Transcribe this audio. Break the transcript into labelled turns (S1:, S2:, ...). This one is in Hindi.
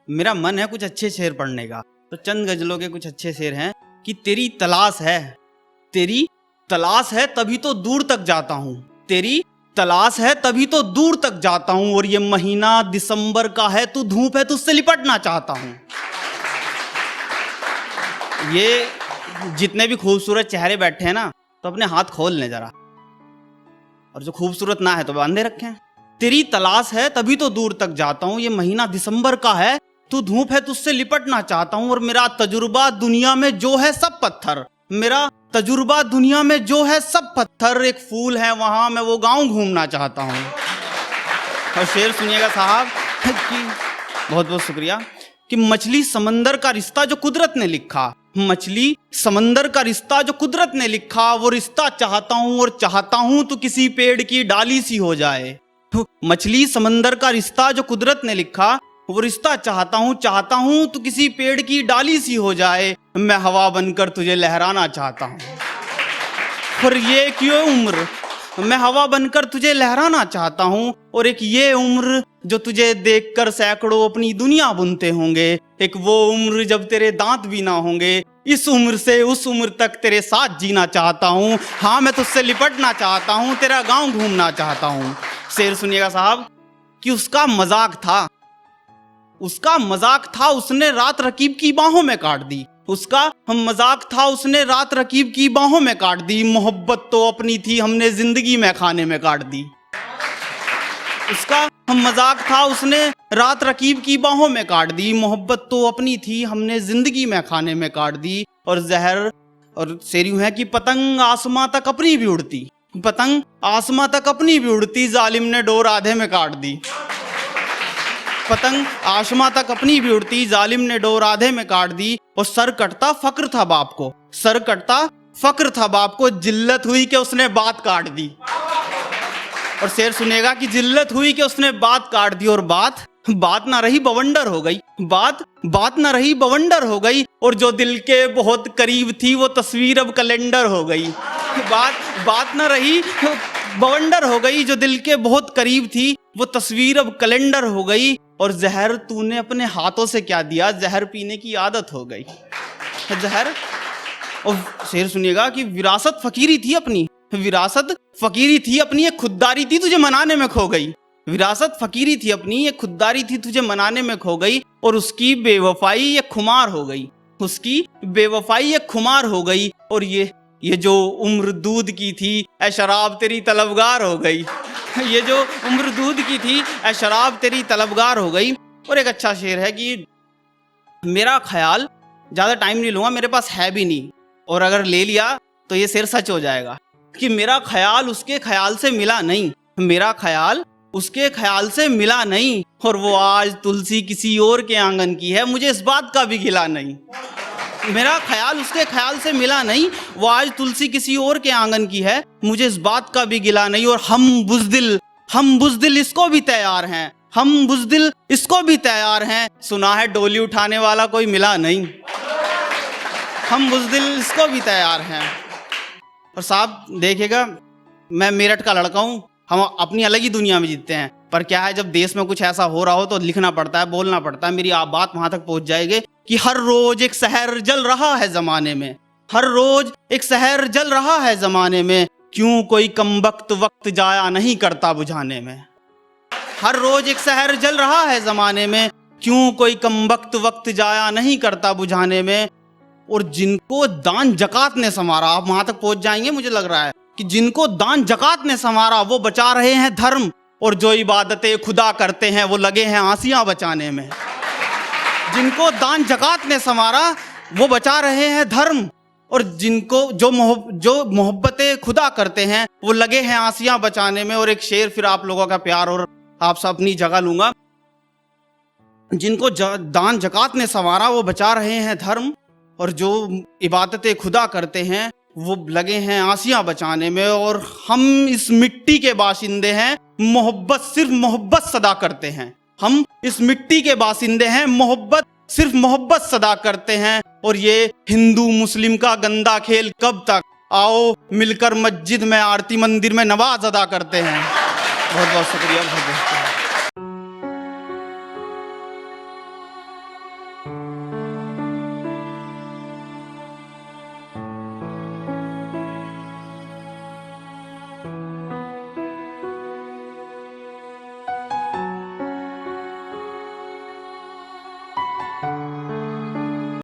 S1: मेरा मन है कुछ अच्छे शेर पढ़ने का, तो चंद गजलों के कुछ अच्छे शेर हैं कि तेरी तलाश है तभी तो दूर तक जाता हूँ, तेरी तलाश है तभी तो दूर तक जाता हूँ, और ये महीना दिसंबर का है, तू धूप है तुझसे लिपटना चाहता हूँ। ये जितने भी खूबसूरत चेहरे बैठे हैं ना, तो अपने हाथ खोल लें जरा, और जो खूबसूरत ना है तो बांधे रखें। तेरी तलाश है तभी तो दूर तक जाता हूँ, ये महीना दिसंबर का है, तू धूप है तुझसे लिपटना चाहता हूँ, और मेरा तजुर्बा दुनिया में जो है सब पत्थर, मेरा तजुर्बा दुनिया में जो है सब पत्थर, एक फूल है वहां मैं वो गांव घूमना चाहता हूँ। और शेर सुनिएगा साहब कि बहुत बहुत शुक्रिया कि मछली समंदर का रिश्ता जो कुदरत ने लिखा, मछली समंदर का रिश्ता जो कुदरत ने लिखा, वो रिश्ता चाहता हूँ और चाहता हूँ तो किसी पेड़ की डाली सी हो जाए। मछली समंदर का रिश्ता जो कुदरत ने लिखा, वो रिश्ता चाहता हूँ तो किसी पेड़ की डाली सी हो जाए, मैं हवा बनकर तुझे लहराना चाहता हूँ। और ये क्यों उम्र, मैं हवा बनकर तुझे लहराना चाहता हूँ, और एक ये उम्र जो तुझे देखकर सैकड़ों अपनी दुनिया बुनते होंगे, एक वो उम्र जब तेरे दांत भी ना होंगे, इस उम्र से उस उम्र तक तेरे साथ जीना चाहता हूँ। हाँ मैं तुझसे लिपटना चाहता हूँ, तेरा गांव घूमना चाहता हूँ। शेर सुनिएगा साहब कि उसका मजाक था उसने रात रकीब की बाहों में काट दी, उसका मजाक था उसने रात रकीब की बाहों में काट दी, मोहब्बत तो अपनी थी हमने जिंदगी में खाने में काट दी। उसका मजाक था उसने रात रकीब की बाहों में काट दी, मोहब्बत तो अपनी थी हमने जिंदगी में खाने में काट दी। और जहर और शेर यूं है कि पतंग आसमां तक अपनी भी उड़ती, पतंग आसमां तक अपनी भी उड़ती, जालिम ने डोर आधे में काट दी। पतंग आसमां तक अपनी भी उड़ती, जालिम ने डोर आधे में काट दी। और सर कटता फक्र था बाप को, सर कटता फक्र था बाप को, जिल्लत हुई कि उसने बात काट दी। और शेर सुनेगा कि जिल्लत हुई कि उसने बात काट दी, और बात ना रही बवंडर हो गई, बात ना रही बवंडर हो गई, और जो दिल के बहुत करीब थी वो तस्वीर अब कैलेंडर हो गई। बात ना रही बवंडर हो गई, जो दिल के बहुत करीब थी वो तस्वीर अब कैलेंडर हो गई। और जहर तूने अपने हाथों से क्या दिया, जहर पीने की आदत हो गई जहर। और शेर सुनिएगा कि विरासत फकीरी थी अपनी, एक खुददारी थी तुझे मनाने में खो गई, विरासत फकीरी थी अपनी, एक खुददारी थी तुझे मनाने में खो गई। और उसकी बेवफाई एक खुमार हो गई, उसकी बेवफाई एक खुमार हो गई। और ये जो उम्र दूध की थी ऐ शराब तेरी तलबगार हो गई, ये जो उम्र दूध की थी ऐ शराब तेरी तलबगार हो गई। और एक अच्छा शेर है कि मेरा ख्याल, ज़्यादा टाइम नहीं लूँगा, मेरे पास है भी नहीं, और अगर ले लिया तो ये शेर सच हो जाएगा कि मेरा ख्याल उसके ख्याल से मिला नहीं, मेरा ख्याल उसके ख्याल से मिला नहीं, और वो आज तुलसी किसी और के आंगन की है, मुझे इस बात का भी गिला नहीं। मेरा ख्याल उसके ख्याल से मिला नहीं, वो आज तुलसी किसी और के आंगन की है, मुझे इस बात का भी गिला नहीं। और हम बुज़दिल इसको भी तैयार हैं, हम बुज़दिल इसको भी तैयार हैं, सुना है डोली उठाने वाला कोई मिला नहीं, हम बुज़दिल इसको भी तैयार हैं। और साहब देखिएगा, मैं मेरठ का लड़का हूँ, हम अपनी अलग ही दुनिया में जीतते हैं, पर क्या है जब देश में कुछ ऐसा हो रहा हो तो लिखना पड़ता है, बोलना पड़ता है, मेरी बात वहां तक पहुंच जाएगी कि हर रोज एक शहर जल रहा है जमाने में, हर रोज एक शहर जल रहा है जमाने में, क्यों कोई कमबख्त वक्त जाया नहीं करता बुझाने में। हर रोज एक शहर जल रहा है जमाने में, क्यों कोई कमबख्त वक्त जाया नहीं करता बुझाने में। और जिनको दान जकात ने संवारा, आप वहां तक पहुंच जाएंगे मुझे लग रहा है कि जिनको दान जकात ने संवारा वो बचा रहे हैं धर्म, और जो इबादतें खुदा करते हैं वो लगे हैं आंसियां बचाने में। जिनको दान जकात ने संवारा वो बचा रहे हैं धर्म, और जिनको जो मोहब्बतें खुदा करते हैं वो लगे हैं आंसियां बचाने में। और एक शेर फिर आप लोगों का प्यार और आपसे अपनी जगह लूंगा, जिनको दान जकात ने संवारा वो बचा रहे हैं धर्म, और जो इबादतें खुदा करते हैं वो लगे हैं आंसियां बचाने में। और हम इस मिट्टी के बाशिंदे हैं, मोहब्बत सिर्फ मोहब्बत सदा करते हैं, हम इस मिट्टी के बाशिंदे हैं, मोहब्बत सिर्फ मोहब्बत सदा करते हैं। और ये हिंदू मुस्लिम का गंदा खेल कब तक, आओ मिलकर मस्जिद में आरती मंदिर में नमाज अदा करते हैं। बहुत बहुत शुक्रिया, बहुत बहुत शुक्रिया।